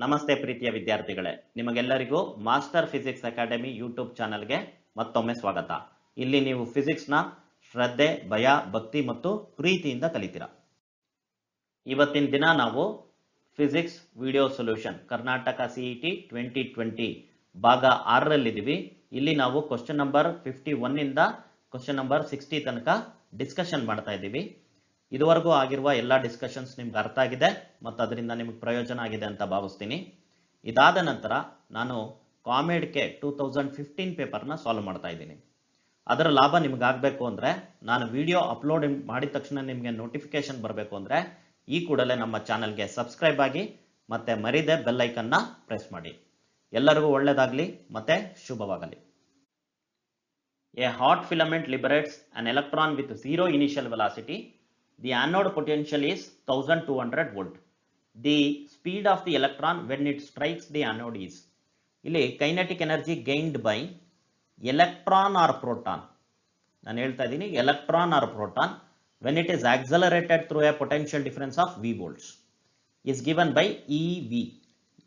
ನಮಸ್ತೆ ಪ್ರೀತಿಯ ವಿದ್ಯಾರ್ಥಿಗಳೇ, ನಿಮಗೆಲ್ಲರಿಗೂ ಮಾಸ್ಟರ್ ಫಿಸಿಕ್ಸ್ ಅಕಾಡೆಮಿ ಯೂಟ್ಯೂಬ್ ಚಾನಲ್ಗೆ ಮತ್ತೊಮ್ಮೆ ಸ್ವಾಗತ. ಇಲ್ಲಿ ನೀವು ಫಿಸಿಕ್ಸ್ನ ಶ್ರದ್ಧೆ, ಭಯ, ಭಕ್ತಿ ಮತ್ತು ಪ್ರೀತಿಯಿಂದ ಕಲಿತೀರಾ. ಇವತ್ತಿನ ದಿನ ನಾವು physics video solution Karnataka CET 2020 ಭಾಗ 6ರಲ್ಲಿದ್ದೀವಿ. ಇಲ್ಲಿ ನಾವು ಕ್ವಶನ್ ನಂಬರ್ 51 ಇಂದ ಕ್ವಶನ್ ನಂಬರ್ 60 ತನಕ ಡಿಸ್ಕಷನ್ ಮಾಡ್ತಾ ಇದ್ದೀವಿ. ಇದುವರೆಗೂ ಆಗಿರುವ ಎಲ್ಲ ಡಿಸ್ಕಷನ್ಸ್ ನಿಮ್ಗೆ ಅರ್ಥ ಆಗಿದೆ ಮತ್ತು ಅದರಿಂದ ನಿಮಗೆ ಪ್ರಯೋಜನ ಆಗಿದೆ ಅಂತ ಭಾವಿಸ್ತೀನಿ. ಇದಾದ ನಂತರ ನಾನು ಕಾಮೆಡ್ಕೆ 2015 ಪೇಪರ್ನ ಸಾಲ್ವ್ ಮಾಡ್ತಾ ಇದ್ದೀನಿ. ಅದರ ಲಾಭ ನಿಮ್ಗೆ ಆಗಬೇಕು ಅಂದರೆ, ನಾನು ವಿಡಿಯೋ ಅಪ್ಲೋಡ್ ಮಾಡಿದ ತಕ್ಷಣ ನಿಮಗೆ ನೋಟಿಫಿಕೇಶನ್ ಬರಬೇಕು ಅಂದರೆ ಈ ಕೂಡಲೇ ನಮ್ಮ ಚಾನಲ್ಗೆ ಸಬ್ಸ್ಕ್ರೈಬ್ ಆಗಿ ಮತ್ತೆ ಮರಿದೆ ಬೆಲ್ ಐಕನ್ನ ಪ್ರೆಸ್ ಮಾಡಿ. ಎಲ್ಲರಿಗೂ ಒಳ್ಳೆಯದಾಗಲಿ ಮತ್ತೆ ಶುಭವಾಗಲಿ. A hot filament liberates an electron with zero initial velocity. The anode potential is 1200 volt. The speed of the electron when it strikes the anode is. ಇಲ್ಲಿ kinetic energy gained by electron or proton. ನಾನು ಹೇಳ್ತಾ ಇದ್ದೀನಿ electron or proton when it is accelerated through a potential difference of v volts is given by EV.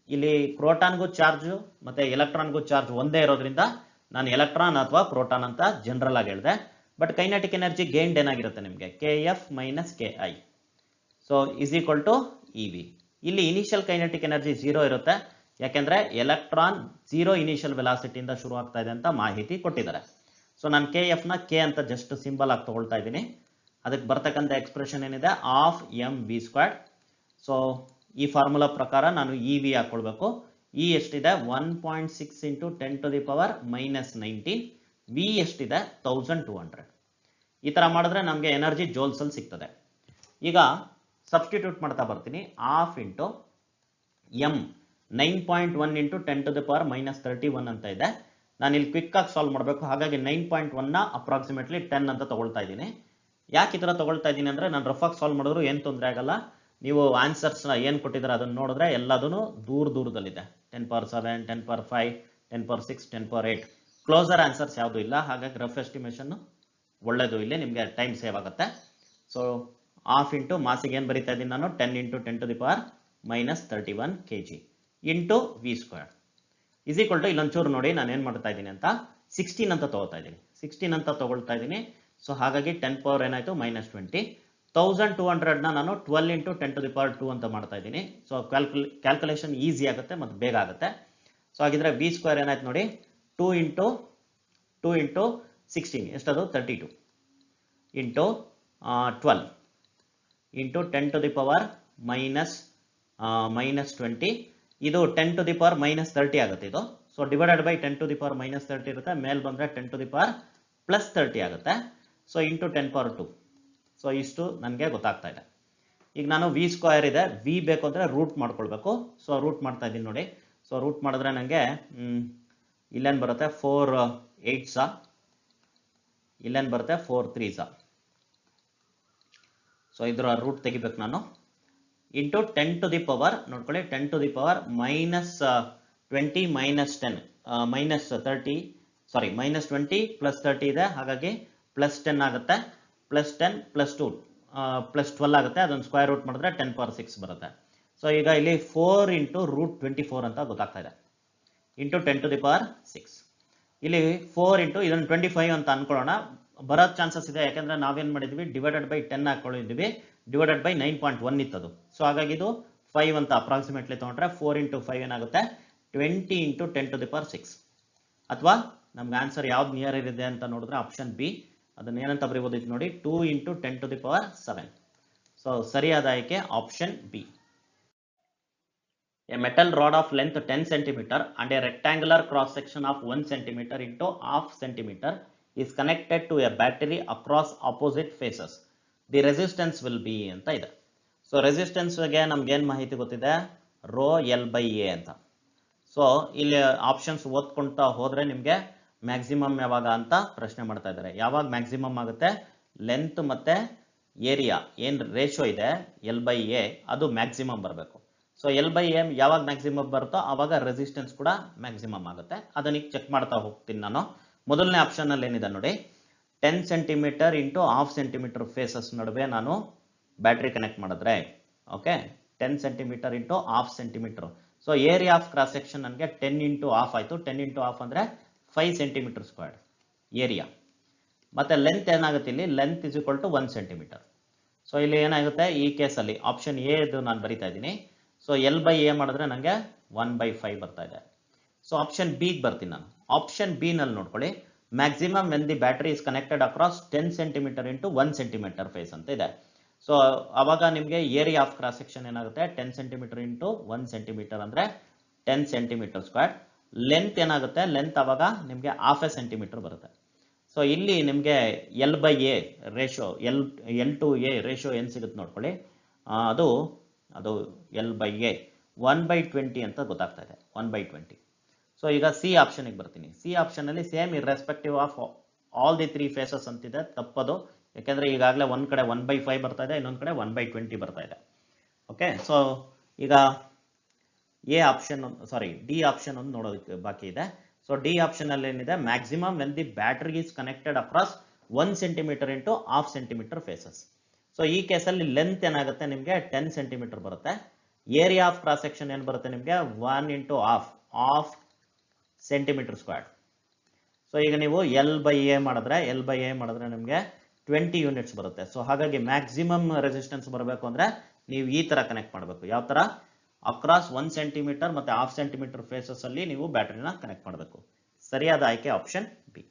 ಇಲ್ಲಿ ಪ್ರೋಟಾನ್ಗೂ charge ಮತ್ತೆ ಎಲೆಕ್ಟ್ರಾನ್ಗೂ charge ಒಂದೇ ಇರೋದ್ರಿಂದ ನಾನು electron ಅಥವಾ ಪ್ರೋಟಾನ್ ಅಂತ ಜನರಲ್ ಆಗಿ ಹೇಳಿದೆ. ಬಟ್ ಕೈನೆಟಿಕ್ ಎನರ್ಜಿ ಗೇನ್ಡ್ ಏನಾಗಿರುತ್ತೆ ನಿಮಗೆ KF - KI. So is equal to EV. ಇಲ್ಲಿ ಇನಿಷಿಯಲ್ ಕೈನೆಟಿಕ್ ಎನರ್ಜಿ 0 ಇರುತ್ತೆ, ಯಾಕೆಂದ್ರೆ ಎಲೆಕ್ಟ್ರಾನ್ 0 ಇನಿಷಿಯಲ್ ವೆಲಾಸಿಟಿಯಿಂದ ಶುರು ಆಗ್ತಾ ಇದೆ ಅಂತ ಮಾಹಿತಿ ಕೊಟ್ಟಿದ್ದಾರೆ. ಸೊ ನಾನು KF ನ K ಅಂತ ಜಸ್ಟ್ ಸಿಂಬಲ್ ಆಗಿ ತಗೊಳ್ತಾ ಇದ್ದೀನಿ. ಅದಕ್ಕೆ ಬರ್ತಕ್ಕಂಥ ಎಕ್ಸ್ಪ್ರೆಷನ್ ಏನಿದೆ ½ mv². ಸೊ ಈ ಫಾರ್ಮುಲಾ ಪ್ರಕಾರ ನಾನು EV ಹಾಕೊಳ್ಬೇಕು. E ಎಷ್ಟಿದೆ 1.6 × 10⁻⁻19. V ಎಷ್ಟಿದೆ 1200. ಈ ತರ ಮಾಡಿದ್ರೆ ನಮಗೆ ಎನರ್ಜಿ ಜೋಲ್ಸ್ ಅಲ್ಲಿ ಸಿಗ್ತದೆ. ಈಗ ಸಬ್ಸ್ಟಿಟ್ಯೂಟ್ ಮಾಡ್ತಾ ಬರ್ತೀನಿ. ½ × m 9.1 × 10⁻⁻31 ಅಂತ ಇದೆ. ನಾನು ಇಲ್ಲಿ ಕ್ವಿಕ್ ಆಗಿ ಸಾಲ್ವ್ ಮಾಡಬೇಕು, ಹಾಗಾಗಿ 9.1 ನ ಅಪ್ರಾಕ್ಸಿಮೇಟ್ಲಿ 10 ಅಂತ ತಗೊಳ್ತಾ ಇದ್ದೀನಿ. ಯಾಕೆ ಈ ತರ ತಗೊಳ್ತಾ ಇದ್ದೀನಿ ಅಂದ್ರೆ, ನಾನು ರಫ್ ಆಗಿ ಸಾಲ್ವ್ ಮಾಡಿದ್ರು ಏನು ತೊಂದರೆ ಆಗಲ್ಲ. ನೀವು ಆನ್ಸರ್ಸ್ನ ಏನು ಕೊಟ್ಟಿದ್ದಾರೆ ಅದನ್ನು ನೋಡಿದ್ರೆ ಎಲ್ಲದೂ ದೂರದಲ್ಲಿದೆ. 10⁻7, 10⁻5, 10⁻6, 10⁻8. ಕ್ಲೋಸರ್ ಆನ್ಸರ್ಸ್ ಯಾವುದು ಇಲ್ಲ, ಹಾಗಾಗಿ ರಫ್ ಎಸ್ಟಿಮೇಷನ್ ಒಳ್ಳೇದು. ಇಲ್ಲಿ ನಿಮಗೆ ಟೈಮ್ ಸೇವ್ ಆಗುತ್ತೆ. ಸೊ ½ ಮಾಸಿಗೆ ಏನು ಬರೀತಾ ಇದ್ದೀನಿ ನಾನು, 10 × 10⁻⁻31 kg into v² is equal to, ಇಲ್ಲೊಂಚೂರು ನೋಡಿ ನಾನು ಏನು ಮಾಡ್ತಾ ಇದ್ದೀನಿ ಅಂತ 16 ಅಂತ ತಗೋತಾ ಇದ್ದೀನಿ. 16 ಅಂತ ತಗೊಳ್ತಾ ಇದ್ದೀನಿ. ಸೊ ಹಾಗಾಗಿ 10 ಪವರ್ ಏನಾಯಿತು -20. 1200 ನಾನು 12 × 10⁻2 ಅಂತ ಮಾಡ್ತಾ ಇದ್ದೀನಿ. ಸೊ ಕ್ಯಾಲ್ಕುಲೇಷನ್ ಈಸಿ ಆಗುತ್ತೆ ಮತ್ತು ಬೇಗ ಆಗುತ್ತೆ. ಸೊ ಹಾಗಿದ್ರೆ v² ಏನಾಯ್ತು ನೋಡಿ, 2 × 16 ಎಷ್ಟದು 32 ಇಂಟು 12 ಇಂಟು 10⁻⁻20. ಇದು 10⁻⁻30 ಆಗುತ್ತೆ ಇದು. ಸೊ ಡಿವೈಡೆಡ್ ಬೈ 10⁻⁻30 ಇರುತ್ತೆ, ಮೇಲ್ ಬಂದರೆ 10⁻+30 ಆಗುತ್ತೆ. So into 10⁻2. ಸೊ ಇಷ್ಟು ನನಗೆ ಗೊತ್ತಾಗ್ತಾ ಇದೆ. ಈಗ ನಾನು v² ಇದೆ, v ಬೇಕು ಅಂದರೆ ರೂಟ್ ಮಾಡ್ಕೊಳ್ಬೇಕು. ಸೊ ರೂಟ್ ಮಾಡ್ತಾ ಇದ್ದೀನಿ ನೋಡಿ. ಸೊ ರೂಟ್ ಮಾಡಿದ್ರೆ ನನಗೆ ಇಲ್ಲೇನು ಬರುತ್ತೆ 4 8s, ಇಲ್ಲೇನು ಬರುತ್ತೆ 4 3s. ಸೊ ಇದರ ರೂಟ್ ತೆಗಿಬೇಕು ನಾನು. ಇಂಟು 10⁻, ನೋಡ್ಕೊಳ್ಳಿ 10⁻⁻20 -10 ಸಾರಿ -20 +30 ಇದೆ, ಹಾಗಾಗಿ +10 ಆಗುತ್ತೆ. +10 +2 +12 ಆಗುತ್ತೆ. ಅದನ್ನು ಸ್ಕ್ವೇರ್ ರೂಟ್ ಮಾಡಿದ್ರೆ 10⁻6 ಬರುತ್ತೆ. ಸೊ ಈಗ ಇಲ್ಲಿ 4 × √24 ಅಂತ ಗೊತ್ತಾಗ್ತಾ ಇದೆ, ಇಂಟು 10⁻6. ಇಲ್ಲಿ 4 ಇಂಟು ಇದನ್ನು 25 ಅಂತ ಅನ್ಕೊಳ್ಳೋಣ. ಬರೋ ಚಾನ್ಸಸ್ ಇದೆ, ಯಾಕೆಂದ್ರೆ ನಾವೇನು ಮಾಡಿದ್ವಿ, ಡಿವೈಡೆಡ್ ಬೈ 10 ಹಾಕೊಂಡಿದ್ವಿ, ಡಿವೈಡೆಡ್ ಬೈ 9.1 ಇತ್ತದು. ಸೊ ಹಾಗಾಗಿ ಇದು 5 ಅಂತ ಅಪ್ರಾಕ್ಸಿಮೇಟ್ಲಿ ತೊಗೊಂಡ್ರೆ 4 × 5 ಏನಾಗುತ್ತೆ 20 × 10⁻6. ಅಥವಾ ನಮ್ಗೆ ಆನ್ಸರ್ ಯಾವ್ದು ನಿಯರ್ ಇದೆ ಅಂತ ನೋಡಿದ್ರೆ ಆಪ್ಷನ್ ಬಿ. ಅದನ್ನ ಏನಂತ ಬರೀಬೋದಿತ್ತು ನೋಡಿ, 2 × 10⁻7. ಸೊ ಸರಿಯಾದ ಆಯ್ಕೆ option B. A metal rod of length 10 cm and a rectangular cross section of 1 cm into ½ cm is connected to a battery across opposite phases. The resistance will be ಅಂತ ಇದೆ. So ರೆಸಿಸ್ಟೆನ್ಸ್ಗೆ ನಮ್ಗೆ ಏನು ಮಾಹಿತಿ ಗೊತ್ತಿದೆ, ρL/A ಅಂತ. So ಇಲ್ಲಿ options ಓದ್ಕೊಳ್ತಾ ಹೋದ್ರೆ ನಿಮಗೆ ಮ್ಯಾಕ್ಸಿಮಮ್ ಯಾವಾಗ ಅಂತ ಪ್ರಶ್ನೆ ಮಾಡ್ತಾ ಇದ್ದಾರೆ. ಯಾವಾಗ ಮ್ಯಾಕ್ಸಿಮಮ್ ಆಗುತ್ತೆ, ಲೆಂತ್ ಮತ್ತೆ ಏರಿಯಾ ಏನು ರೇಷಿಯೋ ಇದೆ L/A ಅದು ಮ್ಯಾಕ್ಸಿಮಮ್ ಬರಬೇಕು. ಸೊ L/A ಯಾವಾಗ ಮ್ಯಾಕ್ಸಿಮಮ್ ಬರುತ್ತೋ ಆವಾಗ ರೆಸಿಸ್ಟೆನ್ಸ್ ಕೂಡ ಮ್ಯಾಕ್ಸಿಮಮ್ ಆಗುತ್ತೆ. ಅದನ್ನ ಚೆಕ್ ಮಾಡ್ತಾ ಹೋಗ್ತೀನಿ ನಾನು. ಮೊದಲನೇ ಆಪ್ಷನ್ ಅಲ್ಲಿ ಏನಿದೆ ನೋಡಿ, 10 cm × ½ cm ಫೇಸಸ್ ನಡುವೆ ನಾನು ಬ್ಯಾಟ್ರಿ ಕನೆಕ್ಟ್ ಮಾಡಿದ್ರೆ, okay 10 cm × ½ cm. So area of cross section ನನಗೆ 10 ಇಂಟು ಹಾಫ್ ಆಯಿತು. 10 ಇಂಟು ಹಾಫ್ ಅಂದರೆ 5 ಸೆಂಟಿಮೀಟರ್ ಸ್ಕ್ವೇರ್ ಏರಿಯಾ. ಮತ್ತು ಲೆಂತ್ ಏನಾಗುತ್ತೆ ಇಲ್ಲಿ, length is equal to 1 centimetre. So ಇಲ್ಲಿ ಏನಾಗುತ್ತೆ ಈ ಕೇಸಲ್ಲಿ ಆಪ್ಷನ್ ಎ ಇದು ನಾನು ಬರಿತಾ ಇದ್ದೀನಿ. ಸೊ ಎಲ್ ಬೈ ಎ ಮಾಡಿದ್ರೆ ನನಗೆ 1/5 ಬರ್ತಾ ಇದೆ. ಸೊ ಆಪ್ಷನ್ ಬಿಗೆ ಬರ್ತೀನಿ ನಾನು. ಆಪ್ಷನ್ ಬಿ ನಲ್ಲಿ ನೋಡ್ಕೊಳ್ಳಿ, maximum when the battery is connected across 10 centimetre into 1 centimetre face ಅಂತ ಇದೆ. ಸೊ ಅವಾಗ ನಿಮಗೆ ಏರಿಯಾ ಆಫ್ ಕ್ರಾಸ್ ಸೆಕ್ಷನ್ ಏನಾಗುತ್ತೆ 10 ಸೆಂಟಿಮೀಟರ್ ಇಂಟು 1 ಸೆಂಟಿಮೀಟರ್ ಅಂದರೆ 10 ಸೆಂಟಿಮೀಟರ್ ಸ್ಕ್ವೇರ್. ಲೆಂತ್ ಏನಾಗುತ್ತೆ, ಲೆಂತ್ ಅವಾಗ ನಿಮಗೆ ಹಾಫ್ ಎ ಸೆಂಟಿಮೀಟರ್ ಬರುತ್ತೆ. ಸೊ ಇಲ್ಲಿ ನಿಮಗೆ L by A ratio L to A ratio ಏನು ಸಿಗುತ್ತೆ ನೋಡ್ಕೊಳ್ಳಿ, ಅದು ಎಲ್ ಬೈ ಎ 1/20 ಅಂತ ಗೊತ್ತಾಗ್ತಾ ಇದೆ, 1/20. ಸೊ ಈಗ ಸಿ ಆಪ್ಷನ್ಗೆ ಬರ್ತೀನಿ. ಸಿ ಆಪ್ಷನಲ್ಲಿ same irrespective of all the 3 phases ಅಂತಿದೆ, ತಪ್ಪದು. ಯಾಕೆಂದರೆ ಈಗಾಗಲೇ ಒಂದು ಕಡೆ 1/5 ಬರ್ತಾ ಇದೆ, ಇನ್ನೊಂದು ಕಡೆ 1/20 ಬರ್ತಾ ಇದೆ. ಓಕೆ, ಸೊ ಈಗ ಡಿ ಆಪ್ಷನ್ ಒಂದು ನೋಡೋದಕ್ಕೆ ಬಾಕಿ ಇದೆ. ಸೊ ಡಿ ಆಪ್ಷನ್ ಅಲ್ಲಿ ಏನಿದೆ, maximum when the battery is connected across 1 centimetre into half centimetre faces. So ಈ ಕೇಸಲ್ಲಿ ಲೆಂತ್ ಏನಾಗುತ್ತೆ ನಿಮಗೆ 10 ಸೆಂಟಿಮೀಟರ್ ಬರುತ್ತೆ. ಏರಿಯಾ ಆಫ್ ಕ್ರಾಸ್ ಸೆಕ್ಷನ್ ಏನು ಬರುತ್ತೆ ನಿಮಗೆ 1 into half centimetre square. So ಈಗ ನೀವು ಎಲ್ ಬೈ ಎ ಮಾಡಿದ್ರೆ ನಿಮಗೆ 20 ಯೂನಿಟ್ಸ್ ಬರುತ್ತೆ. ಸೊ ಹಾಗಾಗಿ ಮ್ಯಾಕ್ಸಿಮಮ್ ರೆಸಿಸ್ಟೆನ್ಸ್ ಬರಬೇಕು ಅಂದರೆ ನೀವು ಈ ಥರ ಕನೆಕ್ಟ್ ಮಾಡಬೇಕು. ಯಾವ ಥರ, ಅಕ್ರಾಸ್ 1 ಸೆಂಟಿಮೀಟರ್ ಮತ್ತು ಹಾಫ್ ಸೆಂಟಿಮೀಟರ್ ಫೇಸಸ್ ಅಲ್ಲಿ ನೀವು ಬ್ಯಾಟರಿನ ಕನೆಕ್ಟ್ ಮಾಡಬೇಕು. ಸರಿಯಾದ ಆಯ್ಕೆ option B.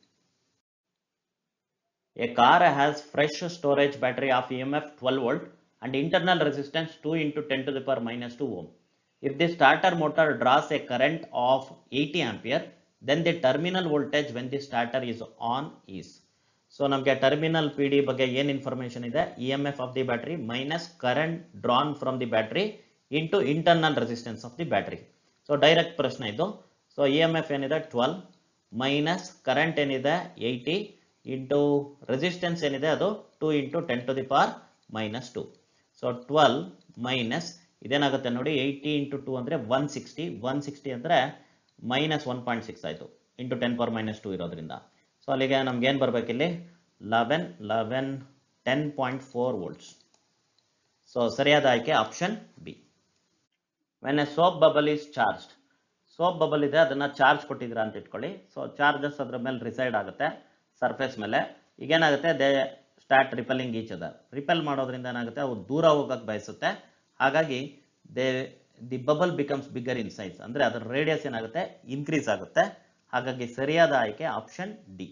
A car has fresh storage battery of EMF 12 volt and internal resistance 2 into 10 to the power minus 2 ohm. If the starter motor draws a current of 80 ampere, then the terminal voltage when the starter is on is. So ನಮಗೆ terminal P D ಬಗ್ಗೆ ಏನು information ಇದೆ, EMF of the battery minus current drawn from the battery into internal resistance of the battery. So direct ಪ್ರಶ್ನೆ ಇದು. So EMF ಏನಿದೆ 12 minus current ಏನಿದೆ 80 into resistance ಏನಿದೆ ಅದು 2 into 10 to the power minus 2. So 12 minus ಇದೇನಾಗುತ್ತೆ ನೋಡಿ, 80 into 2 ಅಂದರೆ 160 ಅಂದರೆ ಮೈನಸ್ 1.6 ಆಯಿತು ಇಂಟು 10 power minus 2 ಇರೋದ್ರಿಂದ. ಸೊ ಅಲ್ಲಿಗೆ ನಮ್ಗೆ ಏನು ಬರಬೇಕಿಲ್ಲಿ 10.4 volts. ಸೊ ಸರಿಯಾದ ಆಯ್ಕೆ option B. When A soap bubble is charged, soap bubble ಇದೆ ಅದನ್ನು ಚಾರ್ಜ್ ಕೊಟ್ಟಿದ್ದೀರಾ ಅಂತ ಇಟ್ಕೊಳ್ಳಿ. ಸೊ ಚಾರ್ಜಸ್ ಅದ್ರ ಮೇಲೆ ರಿಸೈಡ್ ಆಗುತ್ತೆ ಸರ್ಫೇಸ್ ಮೇಲೆ. ಈಗೇನಾಗುತ್ತೆ, they start repelling each other. Repel ಮಾಡೋದ್ರಿಂದ ಏನಾಗುತ್ತೆ, ಅವು ದೂರ ಹೋಗಕ್ಕೆ ಬಯಸುತ್ತೆ. ಹಾಗಾಗಿ the bubble becomes bigger in size, ಅಂದರೆ ಅದರ ರೇಡಿಯಸ್ ಏನಾಗುತ್ತೆ ಇನ್ಕ್ರೀಸ್ ಆಗುತ್ತೆ. ಹಾಗಾಗಿ ಸರಿಯಾದ ಆಯ್ಕೆ option D.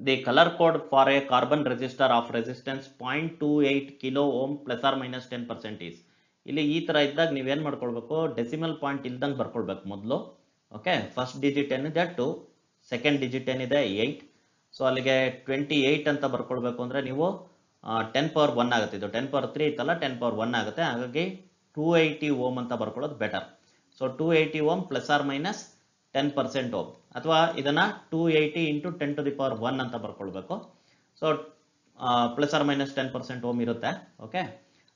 The colour code for a carbon resistor of resistance 0.28 kilo ohm plus or minus 10% ಈಸ್. ಇಲ್ಲಿ ಈ ಥರ ಇದ್ದಾಗ ನೀವೇನು ಮಾಡ್ಕೊಳ್ಬೇಕು, ಡೆಸಿಮಲ್ ಪಾಯಿಂಟ್ ಇಲ್ದಂಗೆ ಬರ್ಕೊಳ್ಬೇಕು ಮೊದಲು. ಓಕೆ, ಫಸ್ಟ್ ಡಿಜಿಟ್ ಏನಿದೆ 2, ಸೆಕೆಂಡ್ ಡಿಜಿಟ್ ಏನಿದೆ 8. ಸೊ ಅಲ್ಲಿಗೆ 28 ಅಂತ ಬರ್ಕೊಳ್ಬೇಕು ಅಂದರೆ ನೀವು 10 power 1 ಆಗುತ್ತೆ. ಇದು 10 power 3 ಇತ್ತಲ್ಲ, 10 power 1 ಆಗುತ್ತೆ. ಹಾಗಾಗಿ 280 ಓಮ್ ಅಂತ ಬರ್ಕೊಳ್ಳೋದು better. So 280 ohm plus or minus 10% ohm, ಅಥವಾ ಇದನ್ನು 280 ಇಂಟು 10 to the power 1 ಅಂತ ಬರ್ಕೊಳ್ಬೇಕು. So plus or minus 10% ohm ಇರುತ್ತೆ. ಓಕೆ,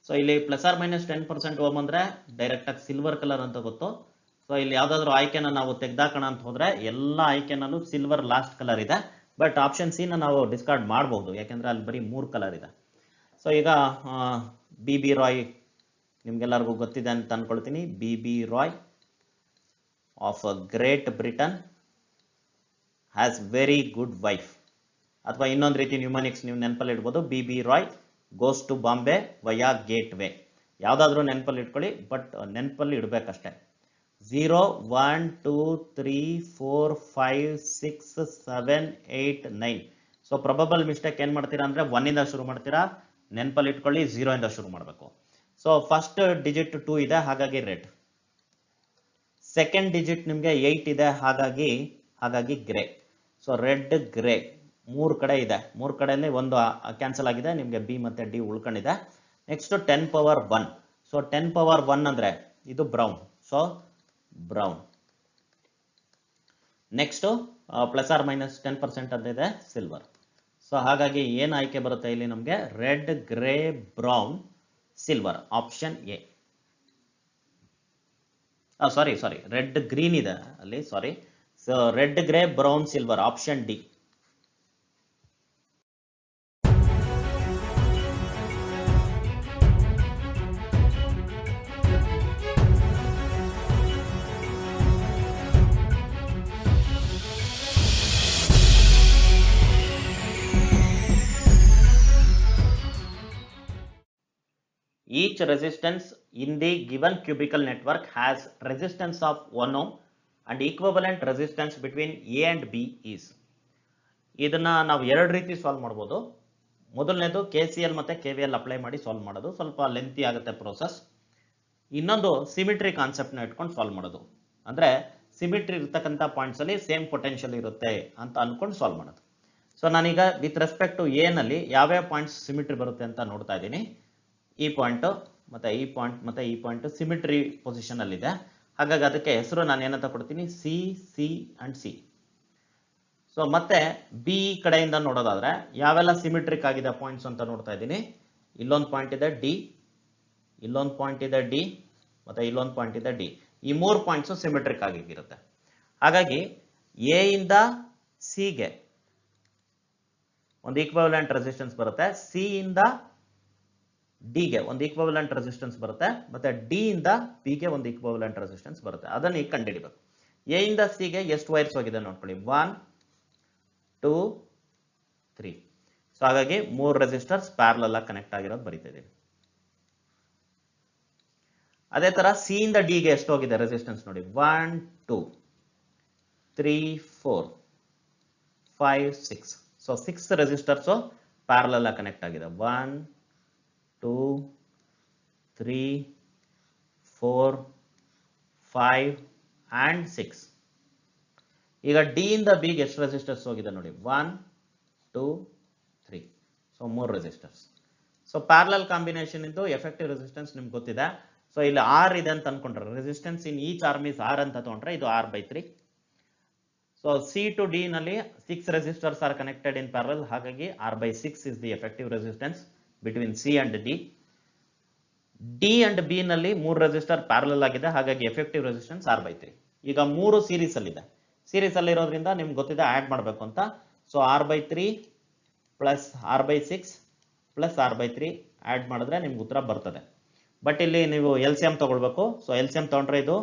ಸೊ ಇಲ್ಲಿ ಪ್ಲಸ್ ಆರ್ ಮೈನಸ್ 10% ಓಮ್ ಅಂದರೆ ಡೈರೆಕ್ಟಾಗಿ ಸಿಲ್ವರ್ ಕಲರ್ ಅಂತ ಗೊತ್ತು. ಸೊ ಇಲ್ಲಿ ಯಾವುದಾದ್ರೂ ಆಯ್ಕೆನ ನಾವು ತೆಗೆದಾಕೋಣ ಅಂತ ಹೋದರೆ ಎಲ್ಲ ಆಯ್ಕೆನಲ್ಲೂ ಸಿಲ್ವರ್ ಲಾಸ್ಟ್ ಕಲರ್ ಇದೆ. ಬಟ್ ಆಪ್ಷನ್ ಸಿನ ನಾವು ಡಿಸ್ಕಾರ್ಡ್ ಮಾಡ್ಬೋದು, ಯಾಕೆಂದರೆ ಅಲ್ಲಿ ಬರೀ 3 ಕಲರ್ ಇದೆ. ಸೊ ಈಗ BB ರಾಯ್ ನಿಮ್ಗೆಲ್ಲರಿಗೂ ಗೊತ್ತಿದೆ ಅಂತ ಅಂದ್ಕೊಳ್ತೀನಿ. BB Roy of Great Britain has very good wife, ಅಥವಾ ಇನ್ನೊಂದು ರೀತಿ ನ್ಯೂಮನಿಕ್ಸ್ ನೀವು ನೆನಪಲ್ಲಿ ಇಡ್ಬೋದು, BB Roy goes to Bombay via gateway. ಯಾವುದಾದ್ರೂ ನೆನಪಲ್ಲಿ ಇಟ್ಕೊಳ್ಳಿ, ಬಟ್ ನೆನಪಲ್ಲಿ ಇಡಬೇಕಷ್ಟೆ. 0 1 2 3 4 5 6 7 8 9. ಸೊ ಪ್ರೊಬಬಲ್ ಮಿಸ್ಟೇಕ್ ಏನು ಮಾಡ್ತೀರಾ ಅಂದರೆ 1 ಇಂದ ಶುರು ಮಾಡ್ತೀರಾ, ನೆನಪಲ್ಲಿ ಇಟ್ಕೊಳ್ಳಿ 0 ಇಂದ ಶುರು ಮಾಡಬೇಕು. ಸೊ ಫಸ್ಟ್ ಡಿಜಿಟ್ 2 ಇದೆ, ಹಾಗಾಗಿ ರೆಡ್. ಸೆಕೆಂಡ್ ಡಿಜಿಟ್ ನಿಮಗೆ 8 ಇದೆ, ಹಾಗಾಗಿ ಗ್ರೇ. ಸೊ ರೆಡ್ ಗ್ರೇ 3 ಕಡೆ ಇದೆ. 3 ಕಡೆಯಲ್ಲಿ ಒಂದು ಕ್ಯಾನ್ಸಲ್ ಆಗಿದೆ, ನಿಮಗೆ ಬಿ ಮತ್ತು ಡಿ ಉಳ್ಕೊಂಡಿದೆ. Next 10 power 1. ಸೊ 10 power 1 ಅಂದರೆ ಇದು brown. So brown. Next plus or minus 10% ಅಂತ ಇದೆ ಸಿಲ್ವರ್. ಸೊ ಹಾಗಾಗಿ ಏನು ಆಯ್ಕೆ ಬರುತ್ತೆ ಇಲ್ಲಿ ನಮಗೆ, red grey brown silver, option A. Sorry red green ಇದೆ ಅಲ್ಲಿ, sorry. So red grey brown silver, option D. each resistance in the given cubical network has resistance of 1 ohm and equivalent resistance between A and B is. ಇದನ್ನ ನಾವು ಎರಡು ರೀತಿ solve ಮಾಡ್ಬೋದು. ಮೊದಲನೇದು KCL ಮತ್ತೆ KVL apply ಮಾಡಿ solve ಮಾಡೋದು, ಸ್ವಲ್ಪ ಲೆಂತಿ ಆಗುತ್ತೆ ಪ್ರೋಸೆಸ್. ಇನ್ನೊಂದು ಸಿಮಿಟ್ರಿ ಕಾನ್ಸೆಪ್ಟ್ ನ ಇಟ್ಕೊಂಡು ಸಾಲ್ವ್ ಮಾಡೋದು, ಅಂದ್ರೆ ಸಿಮಿಟ್ರಿ ಇರ್ತಕ್ಕಂಥ ಪಾಯಿಂಟ್ಸ್ ಅಲ್ಲಿ ಸೇಮ್ ಪೊಟೆನ್ಷಿಯಲ್ ಇರುತ್ತೆ ಅಂತ ಅನ್ಕೊಂಡು ಸಾಲ್ವ್ ಮಾಡೋದು. ಸೊ ನಾನೀಗ ವಿತ್ ರೆಸ್ಪೆಕ್ಟ್ ಟು ಎ ನಲ್ಲಿ ಯಾವ್ಯಾವ ಪಾಯಿಂಟ್ಸ್ ಸಿಮಿಟ್ರಿ ಬರುತ್ತೆ ಅಂತ ನೋಡ್ತಾ ಇದ್ದೀನಿ. ಈ ಪಾಯಿಂಟ್ ಮತ್ತೆ ಈ ಪಾಯಿಂಟ್ ಮತ್ತೆ ಈ ಪಾಯಿಂಟ್ ಸಿಮಿಟ್ರಿ ಪೊಸಿಷನ್ ಅಲ್ಲಿ ಇದೆ. ಹಾಗಾಗಿ ಅದಕ್ಕೆ ಹೆಸರು ನಾನು ಏನಂತ ಕೊಡ್ತೀನಿ, C C and C. So ಮತ್ತೆ ಬಿ ಕಡೆಯಿಂದ ನೋಡೋದಾದ್ರೆ ಯಾವೆಲ್ಲ ಸಿಮಿಟ್ರಿಕ್ ಆಗಿದೆ ಪಾಯಿಂಟ್ಸ್ ಅಂತ ನೋಡ್ತಾ ಇದ್ದೀನಿ. ಇಲ್ಲೊಂದು ಪಾಯಿಂಟ್ ಇದೆ ಡಿ, ಇಲ್ಲೊಂದು ಪಾಯಿಂಟ್ ಇದೆ ಡಿ, ಮತ್ತೆ ಇಲ್ಲೊಂದು ಪಾಯಿಂಟ್ ಇದೆ ಡಿ. ಈ ಮೂರು ಪಾಯಿಂಟ್ಸ್ ಸಿಮಿಟ್ರಿಕ್ ಆಗಿರುತ್ತೆ. ಹಾಗಾಗಿ ಎ ಇಂದ ಸಿ ಗೆ ಒಂದು ಈಕ್ವಿವೆಲೆಂಟ್ ರೆಸಿಸ್ಟೆನ್ಸ್ ಬರುತ್ತೆ, ಸಿ ಇಂದ ಡಿ ಗೆ ಒಂದು ಈಕ್ವಿವೆಲೆಂಟ್ ರೆಸಿಸ್ಟೆನ್ಸ್ ಬರುತ್ತೆ, ಮತ್ತೆ ಡಿ ಇಂದ ಬಿ ಗೆ ಒಂದು ಈಕ್ವಿವೆಲೆಂಟ್ ರೆಸಿಸ್ಟೆನ್ಸ್ ಬರುತ್ತೆ. ಅದನ್ನ ಈಗ ಕಂಡುಹಿಡಿಬೇಕು. ಎ ಇಂದ ಸಿ ಗೆ ಎಷ್ಟು ವೈರ್ಸ್ ಹೋಗಿದೆ ನೋಡ್ಕೊಳ್ಳಿ, 1 2 3. ಸೊ ಹಾಗಾಗಿ 3 ರೆಸಿಸ್ಟರ್ಸ್ ಪ್ಯಾರಲಲ್ ಆಗಿ ಕನೆಕ್ಟ್ ಆಗಿರೋದು ಬರೀತಾ ಇದೀವಿ. ಅದೇ ತರ ಸಿ ಇಂದ ಡಿ ಗೆ ಎಷ್ಟು ಹೋಗಿದೆ ರೆಸಿಸ್ಟೆನ್ಸ್ ನೋಡಿ, 1 2 3 4 5 6. ಸೊ 6 ರೆಸಿಸ್ಟರ್ಸ್ ಪ್ಯಾರಲಲ್ ಆಗಿ ಕನೆಕ್ಟ್ ಆಗಿದೆ, 1 2 3 4 5 and 6. ಈಗ ಡಿ ಇಂದ ಬಿ ಗೆ ಎಷ್ಟು ರೆಸಿಸ್ಟರ್ಸ್ ಹೋಗಿದೆ ನೋಡಿ, 1 2 3. So 3 resistors. So parallel combination ಇಂದು ಎಫೆಕ್ಟಿವ್ ರೆಸಿಸ್ಟೆನ್ಸ್ ನಿಮ್ಗೆ ಗೊತ್ತಿದೆ. ಸೊ ಇಲ್ಲಿ ಆರ್ ಇದೆ ಅಂತ ಅನ್ಕೊಂಡ್ರೆ, resistance in each arm is R ಅಂತ ತಗೊಂಡ್ರೆ ಇದು R/3. So C to D ನಲ್ಲಿ 6 resistors are connected in parallel. ಹಾಗಾಗಿ R/6 is the effective resistance between C and D. D and B ನಲ್ಲಿ 3 ರೆಸಿಸ್ಟರ್ ಪ್ಯಾರಲಲ್ ಆಗಿದೆ, ಹಾಗಾಗಿ ಎಫೆಕ್ಟಿವ್ ರೆಸಿಸ್ಟೆನ್ಸ್ R/3. ಈಗ 3 series ಅಲ್ಲಿ ಇದೆ, ಸೀರೀಸ್ ಅಲ್ಲಿ ಇರೋದ್ರಿಂದ ನಿಮ್ಗೆ ಗೊತ್ತಿದೆ ಆಡ್ ಮಾಡಬೇಕು ಅಂತ. So R/3 plus R/6 plus R/3 add ಮಾಡಿದ್ರೆ ನಿಮ್ಗೆ ಉತ್ತರ ಬರ್ತದೆ. ಬಟ್ ಇಲ್ಲಿ ನೀವು LCM ತಗೊಳ್ಬೇಕು. ಸೊ LCM ತಗೊಂಡ್ರೆ ಇದು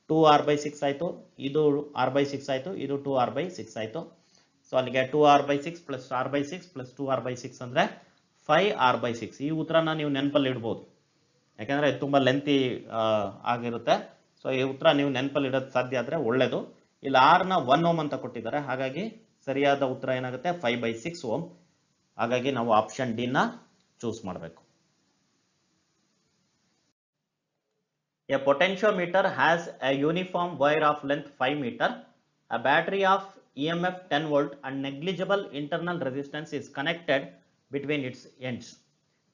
2R/6 ಆಯ್ತು, ಇದು R/6 ಆಯ್ತು, ಇದು 2R/6 ಆಯ್ತು. ಸೊ ಅಲ್ಲಿಗೆ 2R/6 plus R/6 plus 2R/6 ಅಂದ್ರೆ 5R/6. ಈ ಉತ್ತರನ ನೀವು ನೆನಪಲ್ಲಿ ಇಡ್ಬೋದು, ಯಾಕಂದ್ರೆ ತುಂಬಾ ಲೆಂತಿ ಆಗಿರುತ್ತೆ. ಸೊ ಈ ಉತ್ತರ ನೀವು ನೆನಪಲ್ಲಿ ಇಡೋದು ಸಾಧ್ಯ ಆದ್ರೆ ಒಳ್ಳೇದು. ಇಲ್ಲಿ R ನ 1 ಓಮ್ ಅಂತ ಕೊಟ್ಟಿದ್ದಾರೆ, ಹಾಗಾಗಿ ಸರಿಯಾದ ಉತ್ತರ ಏನಾಗುತ್ತೆ 5/6 ಓಮ್. ಹಾಗಾಗಿ ನಾವು ಆಪ್ಷನ್ ಡಿ ನ ಚೂಸ್ ಮಾಡಬೇಕು. A potentiometer has a uniform wire of length 5 meter. A battery of EMF 10 volt and negligible internal resistance is connected between its ends.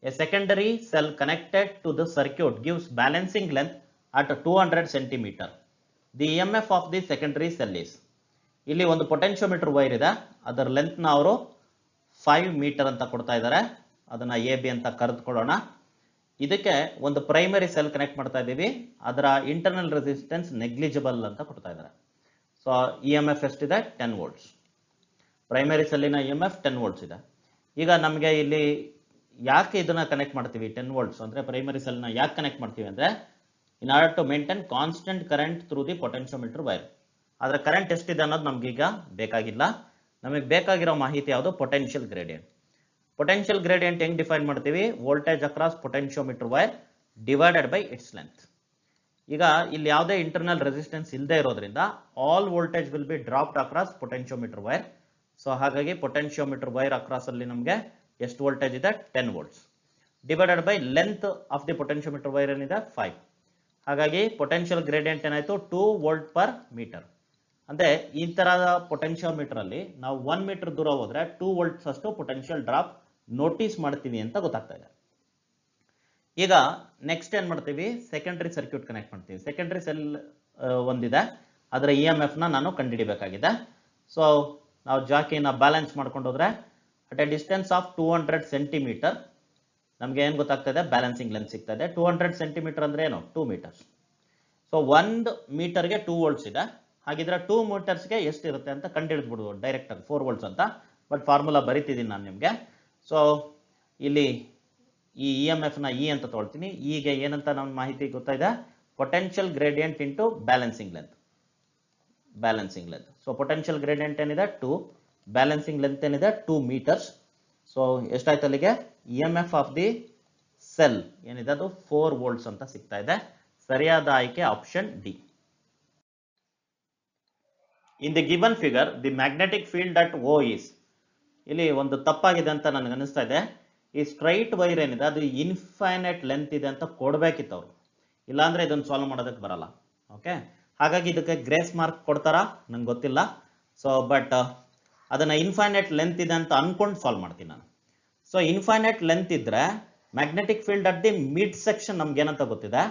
A secondary cell connected to the circuit gives balancing length at 200 centimeter. The EMF of the secondary cell is. ಇಲ್ಲಿ ಒಂದು ಪೊಟೆನ್ಶಿಯೋಮೀಟರ್ wire ಇದೆ, ಅದರ length ನ ಅವರು 5 metre ಅಂತ ಕೊಡ್ತಾ ಇದ್ದಾರೆ. ಅದನ್ನ AB ಅಂತ ಕರೆದುಕೊಳ್ಳೋಣ. ಇದಕ್ಕೆ ಒಂದು ಪ್ರೈಮರಿ ಸೆಲ್ ಕನೆಕ್ಟ್ ಮಾಡ್ತಾ ಇದ್ದೀವಿ, ಅದರ ಇಂಟರ್ನಲ್ ರೆಸಿಸ್ಟೆನ್ಸ್ ನೆಗ್ಲಿಜಿಬಲ್ ಅಂತ ಕೊಡ್ತಾ ಇದ್ದಾರೆ. ಸೊ EMF ಎಷ್ಟಿದೆ, 10 ವೋಲ್ಟ್ಸ್. ಪ್ರೈಮರಿ ಸೆಲ್ಲಿನ EMF 10 ವೋಲ್ಟ್ಸ್ ಇದೆ. ಈಗ ನಮಗೆ ಇಲ್ಲಿ ಯಾಕೆ ಇದನ್ನ ಕನೆಕ್ಟ್ ಮಾಡ್ತೀವಿ 10 ವೋಲ್ಟ್ಸ್ ಅಂದ್ರೆ, ಪ್ರೈಮರಿ ಸೆಲ್ನ ಯಾಕೆ ಕನೆಕ್ಟ್ ಮಾಡ್ತೀವಿ ಅಂದ್ರೆ, in order to maintain constant current through the potentiometer wire. ಆದ್ರೆ ಕರೆಂಟ್ ಎಷ್ಟಿದೆ ಅನ್ನೋದು ನಮ್ಗೀಗ ಬೇಕಾಗಿಲ್ಲ. ನಮಗೆ ಬೇಕಾಗಿರೋ ಮಾಹಿತಿ ಯಾವುದು, ಪೊಟೆನ್ಷಿಯಲ್ ಗ್ರೇಡಿಯಂಟ್. ಪೊಟೆನ್ಷಿಯಲ್ ಗ್ರೇಡಿಯಂಟ್ ಹೆಂಗ್ ಡಿಫೈನ್ ಮಾಡ್ತೀವಿ, voltage across potentiometer wire divided by its length. ಈಗ ಇಲ್ಲಿ ಯಾವುದೇ ಇಂಟರ್ನಲ್ ರೆಸಿಸ್ಟೆನ್ಸ್ ಇಲ್ಲದೆ ಇರೋದ್ರಿಂದ all voltage will be dropped across potentiometer wire. So ಹಾಗಾಗಿ ಪೊಟೆನ್ಶಿಯೋಮೀಟರ್ ವೈರ್ ಅಕ್ರಾಸ್ ಅಲ್ಲಿ ನಮಗೆ ಎಷ್ಟು ವೋಲ್ಟೇಜ್ ಇದೆ, 10 volts divided by length of the potentiometer wire ಏನಿದೆ 5. ಹಾಗಾಗಿ ಪೊಟೆನ್ಷಿಯಲ್ ಗ್ರೇಡಿಯಂಟ್ ಏನಾಯ್ತು, 2 ವೋಲ್ಟ್ ಪರ್ ಮೀಟರ್. ಅಂದ್ರೆ ಈ ತರದ ಪೊಟೆನ್ಶಿಯೋಮೀಟರ್ ಅಲ್ಲಿ ನಾವು 1 ಮೀಟರ್ ದೂರ ಹೋದ್ರೆ 2 ವೋಲ್ಟ್ಸ್ ಅಷ್ಟು ಪೊಟೆನ್ಷಿಯಲ್ ಡ್ರಾಪ್ ನೋಟಿಸ್ ಮಾಡ್ತೀವಿ ಅಂತ ಗೊತ್ತಾಗ್ತಾ ಇದೆ. ಈಗ ನೆಕ್ಸ್ಟ್ ಏನ್ ಮಾಡ್ತೀವಿ, ಸೆಕೆಂಡರಿ ಸರ್ಕ್ಯೂಟ್ ಕನೆಕ್ಟ್ ಮಾಡ್ತೀವಿ. ಸೆಕೆಂಡರಿ ಸೆಲ್ ಒಂದಿದೆ, ಅದರ EMF ನ ನಾನು ಕಂಡುಹಿಡಿಬೇಕಾಗಿದೆ. ಸೊ ನಾವು ಜಾಕಿನ ಬ್ಯಾಲೆನ್ಸ್ ಮಾಡ್ಕೊಂಡು ಹೋದ್ರೆ at A distance of 200 centimetre ನಮ್ಗೆ ಏನ್ ಗೊತ್ತಾಗ್ತದೆ, ಬ್ಯಾಲೆನ್ಸಿಂಗ್ ಲೆಂತ್ ಸಿಗ್ತಾ ಇದೆ. 200 ಸೆಂಟಿಮೀಟರ್ ಅಂದ್ರೆ ಏನು, 2 ಮೀಟರ್ಸ್. ಸೊ 1 ಮೀಟರ್ಗೆ 2 ವೋಲ್ಟ್ಸ್ ಇದೆ. ಹಾಗಿದ್ರೆ 2 ಮೀಟರ್ಸ್ಗೆ ಎಷ್ಟಿರುತ್ತೆ ಅಂತ ಕಂಡುಹಿಡಿದ್ಬಿಡ್ಬೋದು ಡೈರೆಕ್ಟ್ ಆಗಿ, 4 ವೋಲ್ಟ್ಸ್ ಅಂತ. ಬಟ್ ಫಾರ್ಮುಲಾ ಬರೀತಿದ್ದೀನಿ ನಾನು ನಿಮ್ಗೆ. ಸೊ ಇಲ್ಲಿ ಈ EMF ನ E ಅಂತ ತೊಗೊಳ್ತೀನಿ. ಈಗ ಏನಂತ ನಮ್ಮ ಮಾಹಿತಿ ಗೊತ್ತಾಯಿದೆ, potential gradient into balancing length. Balancing length. So potential gradient ಏನಿದೆ 2, ಬ್ಯಾಲೆನ್ಸಿಂಗ್ ಲೆಂತ್ ಏನಿದೆ 2 ಮೀಟರ್ಸ್. ಸೊ ಎಷ್ಟಾಯ್ತು ಅಲ್ಲಿಗೆ, EMF ಆಫ್ ದಿ ಸೆಲ್ ಏನಿದೆ ಅದು 4 ವೋಲ್ಟ್ಸ್ ಅಂತ ಸಿಗ್ತಾ ಇದೆ. ಸರಿಯಾದ ಆಯ್ಕೆ option D. In the given figure the magnetic field at O is, ಇಲ್ಲಿ ಒಂದು ತಪ್ಪಾಗಿದೆ ಅಂತ ನನಗೆ ಅನಿಸ್ತಾ ಇದೆ. ಈ ಸ್ಟ್ರೈಟ್ ವೈರ್ ಏನಿದೆ ಅದು ಇನ್ಫೈನೈಟ್ ಲೆಂತ್ ಇದೆ ಅಂತ ಕೊಡ್ಬೇಕಿತ್ತು ಅವರು, ಇಲ್ಲಾಂದ್ರೆ ಇದನ್ನು ಸಾಲ್ವ್ ಮಾಡೋದಕ್ಕೆ ಬರಲ್ಲ. ಓಕೆ, ಹಾಗಾಗಿ ಇದಕ್ಕೆ ಗ್ರೇಸ್ ಮಾರ್ಕ್ ಕೊಡ್ತಾರಾ ನಂಗೆ ಗೊತ್ತಿಲ್ಲ. ಸೊ ಬಟ್ ಅದನ್ನ ಇನ್ಫೈನೈಟ್ ಲೆಂತ್ ಇದೆ ಅಂತ ಅನ್ಕೊಂಡು ಸಾಲ್ವ್ ಮಾಡ್ತೀನಿ ನಾನು. ಸೊ ಇನ್ಫೈನೈಟ್ ಲೆಂತ್ ಇದ್ರೆ magnetic field at the mid section ನಮ್ಗೆ ಏನಂತ ಗೊತ್ತಿದೆ,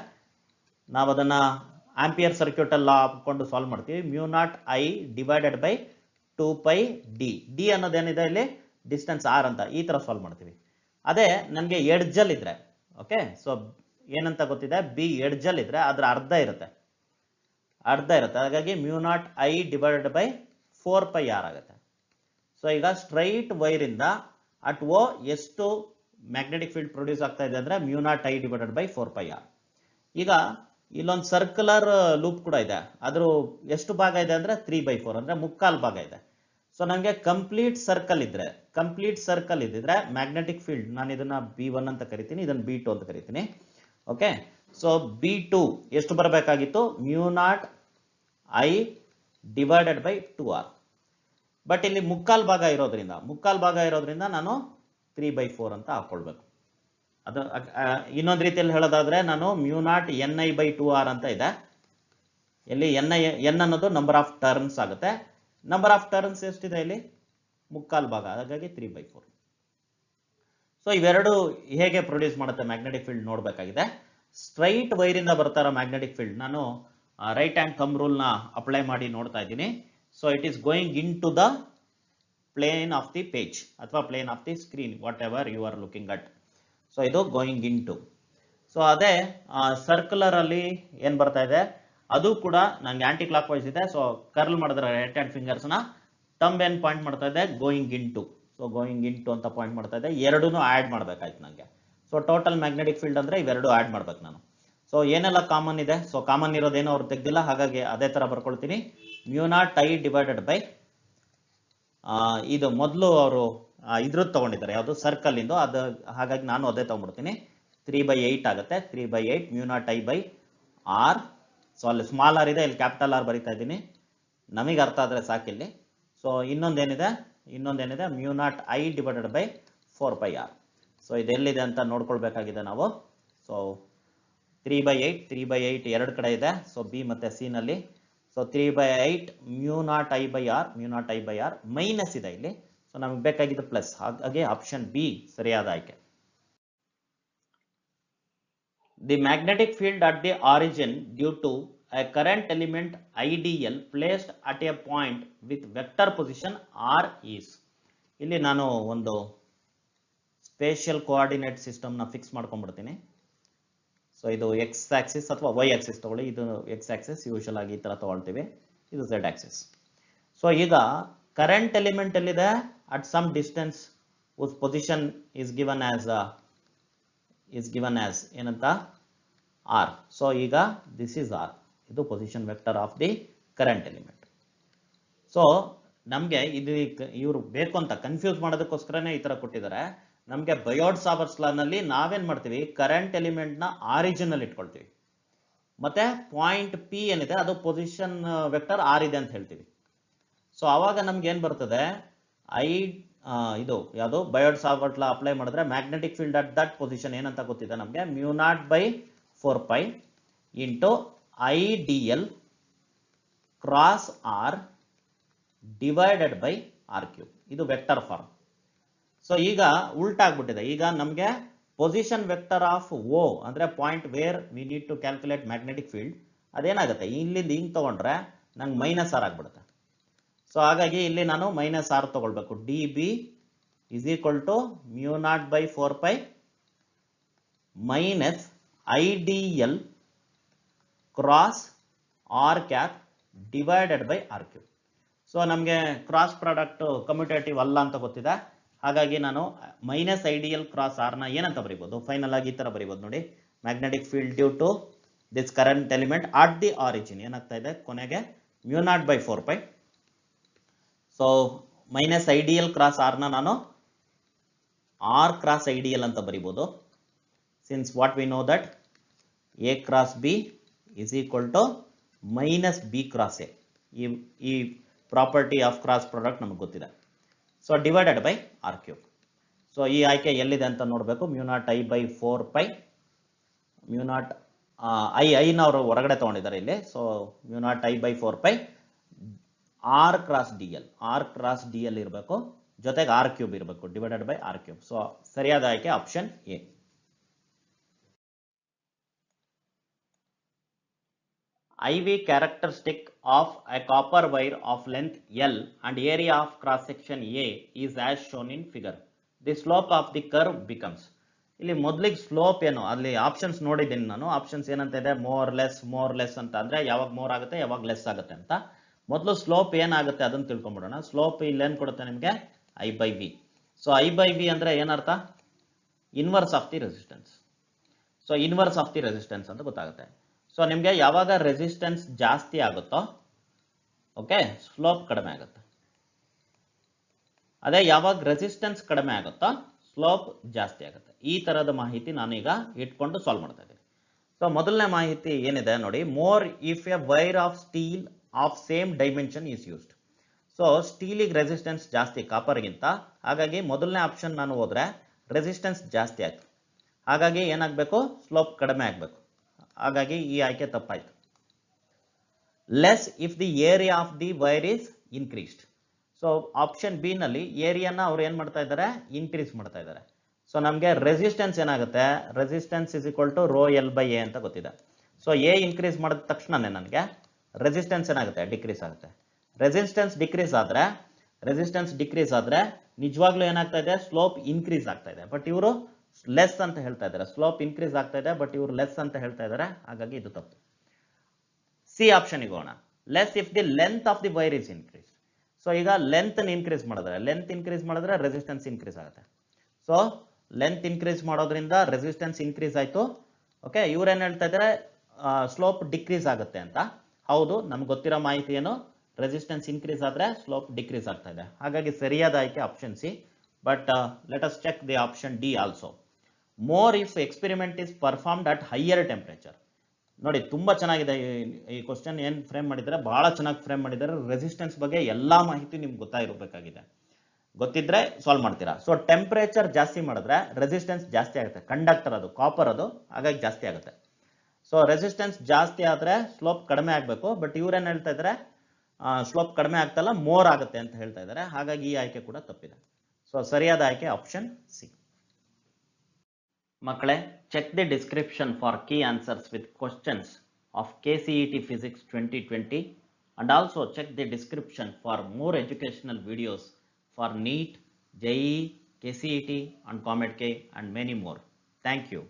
ನಾವು ಅದನ್ನ ಆಂಪಿಯರ್ ಸರ್ಕ್ಯೂಟ್ ಎಲ್ಲ ಹಾಕೊಂಡು ಸಾಲ್ವ್ ಮಾಡ್ತೀವಿ. Mu naught I divided by 2π D. D ಅನ್ನೋದೇನಿದೆ ಇಲ್ಲಿ ಡಿಸ್ಟೆನ್ಸ್ ಆರ್ ಅಂತ, ಈ ತರ ಸಾಲ್ವ್ ಮಾಡ್ತೀವಿ. ಅದೇ ನನಗೆ ಎಡ್ಜಲ್ ಇದ್ರೆ, ಓಕೆ, ಸೊ ಏನಂತ ಗೊತ್ತಿದೆ, ಬಿ ಎಡ್ಜಲ್ ಇದ್ರೆ ಅದ್ರ ಅರ್ಧ ಇರುತ್ತೆ. ಹಾಗಾಗಿ mu naught I divided by 4π R ಆಗುತ್ತೆ. ಸೊ ಈಗ ಸ್ಟ್ರೈಟ್ ವೈರ್ ಇಂದ ಅಟ್ ಓ ಎಷ್ಟು ಮ್ಯಾಗ್ನೆಟಿಕ್ ಫೀಲ್ಡ್ ಪ್ರೊಡ್ಯೂಸ್ ಆಗ್ತಾ ಇದೆ ಅಂದ್ರೆ mu naught I divided by 4π R. ಈಗ ಇಲ್ಲೊಂದು ಸರ್ಕ್ಯುಲರ್ ಲೂಪ್ ಕೂಡ ಇದೆ, ಅದ್ರ ಎಷ್ಟು ಭಾಗ ಇದೆ ಅಂದ್ರೆ 3/4 ಅಂದ್ರೆ ಮುಕ್ಕಾಲ್ ಭಾಗ ಇದೆ. ಸೊ ನನಗೆ ಕಂಪ್ಲೀಟ್ ಸರ್ಕಲ್ ಇದ್ದಿದ್ರೆ ಮ್ಯಾಗ್ನೆಟಿಕ್ ಫೀಲ್ಡ್, ನಾನು ಇದನ್ನ B1 ಅಂತ ಕರಿತೀನಿ, ಇದನ್ನ B2 ಅಂತ ಕರಿತೀನಿ. ಓಕೆ, ಸೊ B2 ಎಷ್ಟು ಬರಬೇಕಾಗಿತ್ತು, mu naught I divided by 2r. But ಇಲ್ಲಿ ಮುಕ್ಕಾಲ್ ಭಾಗ ಇರೋದ್ರಿಂದ ನಾನು 3/4 ಅಂತ ಹಾಕೊಳ್ಬೇಕು. ಅದು ಇನ್ನೊಂದು ರೀತಿಯಲ್ಲಿ ಹೇಳೋದಾದ್ರೆ ನಾನು ಮ್ಯೂ ನಾಟ್ ni/2r ಅಂತ ಇದೆ. ಇಲ್ಲಿ n ಅನ್ನೋದು ನಂಬರ್ ಆಫ್ ಟರ್ನ್ಸ್ ಆಗುತ್ತೆ. ನಂಬರ್ ಆಫ್ ಟರ್ನ್ಸ್ ಎಷ್ಟಿದೆ ಇಲ್ಲಿ, ಮುಕ್ಕಾಲ್ ಭಾಗ, ಹಾಗಾಗಿ 3/4. ಸೊ ಇವೆರಡು ಹೇಗೆ ಪ್ರೊಡ್ಯೂಸ್ ಮಾಡುತ್ತೆ ಮ್ಯಾಗ್ನೆಟಿಕ್ ಫೀಲ್ಡ್ ನೋಡಬೇಕಾಗಿದೆ. ಸ್ಟ್ರೈಟ್ ವೈರ್ ಇಂದ ಬರ್ತಾರ ಮ್ಯಾಗ್ನೆಟಿಕ್ ಫೀಲ್ಡ್, ನಾನು ರೈಟ್ ಹ್ಯಾಂಡ್ ಥಂಬ್ ರೂಲ್ ನ ಅಪ್ಲೈ ಮಾಡಿ ನೋಡ್ತಾ ಇದ್ದೀನಿ. So it is going into the plane of the page ಅಥವಾ plane of the screen, whatever you are looking at. So ಇದು going into. So ಅದೇ circular ಅಲ್ಲಿ ಏನ್ ಬರ್ತಾ ಇದೆ, ಅದು ಕೂಡ ನಂಗೆ ಆಂಟಿ ಕ್ಲಾಕ್ ವೈಸ್ ಇದೆ. ಸೊ ಕರ್ಲ್ ಮಾಡಿದ್ರೆ ರೈಟ್ ಹ್ಯಾಂಡ್ ಫಿಂಗರ್ಸ್ ನ ಥಂಬ್ ಏನ್ ಪಾಯಿಂಟ್ ಮಾಡ್ತಾ ಇದೆ, going into. So going into ಅಂತ ಪಾಯಿಂಟ್ ಮಾಡ್ತಾ ಇದೆ. ಎರಡೂನು ಆಡ್ ಮಾಡ್ಬೇಕಾಯ್ತು ನಂಗೆ. ಸೊ ಟೋಟಲ್ ಮ್ಯಾಗ್ನೆಟಿಕ್ ಫೀಲ್ಡ್ ಅಂದ್ರೆ ಇವೆರಡು ಆಡ್ ಮಾಡ್ಬೇಕು ನಾನು. ಸೊ ಏನೆಲ್ಲ ಕಾಮನ್ ಇದೆ, ಸೊ ಕಾಮನ್ ಇರೋದೇನೋ ಅವ್ರು ತೆಗ್ದಿಲ್ಲ, ಹಾಗಾಗಿ ಅದೇ ತರ ಬರ್ಕೊಳ್ತೀನಿ. Mu naught I divided by, ಇದು ಮೊದಲು ಅವರು ಇದ್ರದ್ದು ತಗೊಂಡಿದ್ದಾರೆ, ಯಾವುದು ಸರ್ಕಲ್ ಇಂದು, ಅದು ಹಾಗಾಗಿ ನಾನು ಅದೇ ತಗೊಂಡ್ಬಿಡ್ತೀನಿ. 3/8 ಆಗುತ್ತೆ. 3/8 mu naught I by R. So ಅಲ್ಲಿ ಸ್ಮಾಲ್ ಆರ್ ಇದೆ, ಇಲ್ಲಿ ಕ್ಯಾಪಿಟಲ್ ಆರ್ ಬರೀತಾ ಇದ್ದೀನಿ, ನಮಗೆ ಅರ್ಥ ಆದ್ರೆ ಸಾಕಿಲ್ಲಿ. ಸೊ ಇನ್ನೊಂದೇನಿದೆ mu naught I divided by 4π R. So ಇದೆಲ್ಲಿದೆ ಅಂತ ನೋಡ್ಕೊಳ್ಬೇಕಾಗಿದೆ ನಾವು. ಸೊ 3/8 ಎರಡು ಕಡೆ ಇದೆ, ಸೊ ಬಿ ಮತ್ತೆ ಸಿ ನಲ್ಲಿ. So 3/8 mu naught I by R minus ಇದೆ ಇಲ್ಲಿ. ಸೊ ನಮಗೆ ಬೇಕಾಗಿದ್ದು ಪ್ಲಸ್, ಹಾಗಾಗಿ ಆಪ್ಷನ್ ಬಿ ಸರಿಯಾದ ಆಯ್ಕೆ. The magnetic field at the origin due to a current element IDL placed at a point with vector position R is. ಇಲ್ಲಿ ನಾನು ಒಂದು ಸ್ಪೇಷಿಯಲ್ ಕೋಆರ್ಡಿನೇಟ್ ಸಿಸ್ಟಮ್ ನ ಫಿಕ್ಸ್ ಮಾಡ್ಕೊಂಡ್ಬಿಡ್ತೀನಿ. ಸೊ ಇದು ಎಕ್ಸ್ ಆಕ್ಸಿಸ್ ಅಥವಾ Y Axis ತಗೊಳ್ಳಿ, ಇದು ಎಕ್ಸ್ ಆಕ್ಸಿಸ್ ಯೂಶಲ್ ಆಗಿ ಈ ತರ ತಗೊಳ್ತೀವಿ, ಇದು ಝೆಡ್ ಆಕ್ಸಿಸ್. ಸೊ ಈಗ ಕರೆಂಟ್ ಎಲಿಮೆಂಟ್ ಎಲ್ಲಿದೆ, at some distance position is given as ಏನಂತ, ಆರ್. ಸೊ ಈಗ ದಿಸ್ ಇಸ್ ಆರ್, ಇದು position vector of the current element. So ನಮಗೆ ಇದು ಇವರು ಬೇಕು ಅಂತ ಕನ್ಫ್ಯೂಸ್ ಮಾಡೋದಕ್ಕೋಸ್ಕರನೇ ಈ ತರ ಕೊಟ್ಟಿದ್ದಾರೆ. ನಮಗೆ ಬಯೋಟ್ ಸಾವರ್ಟ್ಸ್ ಲಾ ನಲ್ಲಿ ನಾವೇನ್ ಮಾಡ್ತೀವಿ, ಕರೆಂಟ್ ಎಲಿಮೆಂಟ್ ನ ಆರಿಜಿನ್ ಅಲ್ಲಿ ಇಟ್ಕೊಳ್ತೀವಿ, ಮತ್ತೆ ಪಾಯಿಂಟ್ ಪಿ ಏನಿದೆ ಅದು ಪೊಸಿಷನ್ ವೆಕ್ಟರ್ ಆರ್ ಇದೆ ಅಂತ ಹೇಳ್ತೀವಿ. ಸೊ ಅವಾಗ ನಮ್ಗೆ ಏನ್ ಬರ್ತದೆ, ಇದು ಯಾವುದು ಬಯೋಟ್ ಸಾವರ್ಟ್ ಲಾ ಅಪ್ಲೈ ಮಾಡಿದ್ರೆ magnetic field at that position ಏನಂತ ಗೊತ್ತಿದೆ ನಮಗೆ, mu naught by 4π into IDL cross R divided by R cube. ಇದು ವೆಕ್ಟರ್ ಫಾರ್ಮ್. ಸೊ ಈಗ ಉಲ್ಟಾ ಆಗ್ಬಿಟ್ಟಿದೆ. ಈಗ ನಮಗೆ ಪೊಸಿಷನ್ ವೆಕ್ಟರ್ ಆಫ್ ಓ ಅಂದ್ರೆ point where we need to calculate magnetic field, ಅದೇನಾಗುತ್ತೆ, ಇಲ್ಲಿಂದ ಹಿಂಗ್ ತಗೊಂಡ್ರೆ ನಂಗೆ ಮೈನಸ್ ಆರ್ ಆಗ್ಬಿಡುತ್ತೆ. ಸೊ ಹಾಗಾಗಿ ಇಲ್ಲಿ ನಾನು ಮೈನಸ್ ಆರ್ ತಗೊಳ್ಬೇಕು. D B is equal to mu naught by 4π minus IDL cross R cap divided by R cube. So ನಮಗೆ ಕ್ರಾಸ್ ಪ್ರಾಡಕ್ಟ್ ಕಮ್ಯುಟೇಟಿವ್ ಅಲ್ಲ ಅಂತ ಗೊತ್ತಿದೆ, ಹಾಗಾಗಿ ನಾನು ಮೈನಸ್ IDL ಕ್ರಾಸ್ ಆರ್ ನ ಏನಂತ ಬರೀಬಹುದು, ಫೈನಲ್ ಆಗಿ ಈ ತರ ಬರೀಬಹುದು ನೋಡಿ, magnetic field due to this current element at the origin ಏನಾಗ್ತಾ ಇದೆ ಕೊನೆಗೆ mu naught by 4π. So minus IDL cross R ನ ನಾನು ಆರ್ ಕ್ರಾಸ್ IDL ಅಂತ ಬರೀಬಹುದು. since what we know that A cross B is equal to minus B cross A. ಈ property of cross product ನಮಗೆ ಗೊತ್ತಿದೆ. So divided by R cube. So ಈ ಆಯ್ಕೆ ಎಲ್ಲಿದೆ ಅಂತ ನೋಡಬೇಕು. Mu naught I by 4 π mu naught ಐನ ಅವರು ಹೊರಗಡೆ ತಗೊಂಡಿದ್ದಾರೆ ಇಲ್ಲಿ. So mu naught I by 4 π R cross D L ಇರಬೇಕು, ಜೊತೆಗೆ ಆರ್ ಕ್ಯೂಬ್ ಇರಬೇಕು, divided by R cube. So ಸರಿಯಾದ ಆಯ್ಕೆ option A. IV characteristic of a copper wire of length L and area of cross section A is as shown in figure. The slope of the curve becomes. ಇಲ್ಲಿ ಮೊದಲಿಗೆ slope ಏನು, ಅಲ್ಲಿ options ನೋಡಿದ್ದೀನಿ ನಾನು. Options ಏನಂತ ಇದೆ, more less ಅಂತ ಅಂದ್ರೆ ಯಾವಾಗ ಮೋರ್ ಆಗುತ್ತೆ ಯಾವಾಗ ಲೆಸ್ ಆಗುತ್ತೆ ಅಂತ. ಮೊದಲು ಸ್ಲೋಪ್ ಏನಾಗುತ್ತೆ ಅದನ್ನು ತಿಳ್ಕೊಂಡ್ಬಿಡೋಣ. ಸ್ಲೋಪ್ ಇಲ್ಲಿ ಏನು ಕೊಡುತ್ತೆ ನಿಮಗೆ, I by V. So I by V ಅಂದ್ರೆ ಏನರ್ಥ, inverse of the resistance. So inverse of the resistance ಅಂತ ಗೊತ್ತಾಗುತ್ತೆ. ಸೊ ನಿಮಗೆ ಯಾವಾಗ ರೆಸಿಸ್ಟೆನ್ಸ್ ಜಾಸ್ತಿ ಆಗುತ್ತೋ ಓಕೆ ಸ್ಲೋಪ್ ಕಡಿಮೆ ಆಗುತ್ತೆ. ಅದೇ ಯಾವಾಗ ರೆಸಿಸ್ಟೆನ್ಸ್ ಕಡಿಮೆ ಆಗುತ್ತೋ ಸ್ಲೋಪ್ ಜಾಸ್ತಿ ಆಗುತ್ತೆ. ಈ ತರದ ಮಾಹಿತಿ ನಾನೀಗ ಇಟ್ಕೊಂಡು ಸಾಲ್ವ್ ಮಾಡ್ತಾ ಇದ್ದೀನಿ. ಸೊ ಮೊದಲನೇ ಮಾಹಿತಿ ಏನಿದೆ ನೋಡಿ, more if a wire of steel of same dimension is used. So ಸ್ಟೀಲಿಗೆ ರೆಸಿಸ್ಟೆನ್ಸ್ ಜಾಸ್ತಿ ಕಾಪರ್ಗಿಂತ, ಹಾಗಾಗಿ ಮೊದಲನೇ ಆಪ್ಷನ್ ನಾನು ಹೋದ್ರೆ ರೆಸಿಸ್ಟೆನ್ಸ್ ಜಾಸ್ತಿ ಆಯ್ತು, ಹಾಗಾಗಿ ಏನಾಗಬೇಕು, ಸ್ಲೋಪ್ ಕಡಿಮೆ ಆಗಬೇಕು. ಹಾಗಾಗಿ ಈ ಆಯ್ಕೆ ತಪ್ಪಾಯ್ತು. Less if the area of the wire is increased. So option B ನಲ್ಲಿ ಏರಿಯಾನ ಅವ್ರು ಏನ್ ಮಾಡ್ತಾ ಇದ್ದಾರೆ, ಇನ್ಕ್ರೀಸ್ ಮಾಡ್ತಾ ಇದ್ದಾರೆ. ಸೊ ನಮಗೆ ರೆಸಿಸ್ಟೆನ್ಸ್ ಏನಾಗುತ್ತೆ, resistance is equal to rho L by A ಅಂತ ಗೊತ್ತಿದೆ. ಸೊ ಎ ಇನ್ಕ್ರೀಸ್ ಮಾಡಿದ ತಕ್ಷಣನೇ ನನಗೆ ರೆಸಿಸ್ಟೆನ್ಸ್ ಏನಾಗುತ್ತೆ, ಡಿಕ್ರೀಸ್ ಆಗುತ್ತೆ. ರೆಸಿಸ್ಟೆನ್ಸ್ ಡಿಕ್ರೀಸ್ ಆದ್ರೆ ನಿಜವಾಗ್ಲೂ ಏನಾಗ್ತಾ ಇದೆ, ಸ್ಲೋಪ್ ಇನ್ಕ್ರೀಸ್ ಆಗ್ತಾ ಇದೆ. ಬಟ್ ಇವರು ಲೆಸ್ ಅಂತ ಹೇಳ್ತಾ ಇದ್ದಾರೆ. ಸ್ಲೋಪ್ ಇನ್ಕ್ರೀಸ್ ಆಗ್ತಾ ಇದೆ, ಬಟ್ ಇವರು ಲೆಸ್ ಅಂತ ಹೇಳ್ತಾ ಇದ್ದಾರೆ, ಹಾಗಾಗಿ ಇದು ತಪ್ಪು. ಸಿ ಆಪ್ಷನ್ ಹೋಗೋಣ. Less if the length of the wire is increase. So ಈಗ ಲೆಂತ್ ಇನ್ಕ್ರೀಸ್ ಮಾಡಿದ್ರೆ ರೆಸಿಸ್ಟೆನ್ಸ್ ಇನ್ಕ್ರೀಸ್ ಆಗುತ್ತೆ. ಸೊ ಲೆಂತ್ ಇನ್ಕ್ರೀಸ್ ಮಾಡೋದ್ರಿಂದ ರೆಸಿಸ್ಟೆನ್ಸ್ ಇನ್ಕ್ರೀಸ್ ಆಯ್ತು. ಓಕೆ, ಇವ್ರೇನ್ ಹೇಳ್ತಾ ಇದ್ದಾರೆ, ಸ್ಲೋಪ್ ಡಿಕ್ರೀಸ್ ಆಗುತ್ತೆ ಅಂತ. ಹೌದು, ನಮ್ಗೆ ಗೊತ್ತಿರೋ ಮಾಹಿತಿ ಏನು, ರೆಸಿಸ್ಟೆನ್ಸ್ ಇನ್ಕ್ರೀಸ್ ಆದ್ರೆ ಸ್ಲೋಪ್ ಡಿಕ್ರೀಸ್ ಆಗ್ತಾ ಇದೆ. ಹಾಗಾಗಿ ಸರಿಯಾದ ಆಯ್ಕೆ option C. But let us check the option D also. More if experiment is performed at higher temperature. ನೋಡಿ ತುಂಬಾ ಚೆನ್ನಾಗಿದೆ ಈ ಕ್ವಶನ್. ಏನ್ ಫ್ರೇಮ್ ಮಾಡಿದ್ದಾರೆ, ಬಹಳ ಚೆನ್ನಾಗಿ ಫ್ರೇಮ್ ಮಾಡಿದ್ದಾರೆ. ರೆಸಿಸ್ಟೆನ್ಸ್ ಬಗ್ಗೆ ಎಲ್ಲಾ ಮಾಹಿತಿ ನಿಮ್ಗೆ ಗೊತ್ತಾಗಿರಬೇಕಾಗಿದೆ, ಗೊತ್ತಿದ್ರೆ ಸಾಲ್ವ್ ಮಾಡ್ತೀರಾ. ಸೊ ಟೆಂಪರೇಚರ್ ಜಾಸ್ತಿ ಮಾಡಿದ್ರೆ ರೆಸಿಸ್ಟೆನ್ಸ್ ಜಾಸ್ತಿ ಆಗುತ್ತೆ. ಕಂಡಕ್ಟರ್ ಅದು ಕಾಪರ್ ಅದು, ಹಾಗಾಗಿ ಜಾಸ್ತಿ ಆಗುತ್ತೆ. ಸೊ ರೆಸಿಸ್ಟೆನ್ಸ್ ಜಾಸ್ತಿ ಆದ್ರೆ ಸ್ಲೋಪ್ ಕಡಿಮೆ ಆಗಬೇಕು. ಬಟ್ ಇವ್ರೇನ್ ಹೇಳ್ತಾ ಇದ್ದಾರೆ, ಸ್ಲೋಪ್ ಕಡಿಮೆ ಆಗ್ತಲ್ಲ, ಮೋರ್ ಆಗುತ್ತೆ ಅಂತ ಹೇಳ್ತಾ ಇದ್ದಾರೆ. ಹಾಗಾಗಿ ಈ ಆಯ್ಕೆ ಕೂಡ ತಪ್ಪಿದೆ. ಸೊ ಸರಿಯಾದ ಆಯ್ಕೆ ಆಪ್ಷನ್ ಸಿ. ಮಕ್ಕಳೇ, check the description for key answers with questions of KCET Physics 2020 and also check the description for more educational videos for NEET, JEE, KCET and COMEDK and many more. Thank you.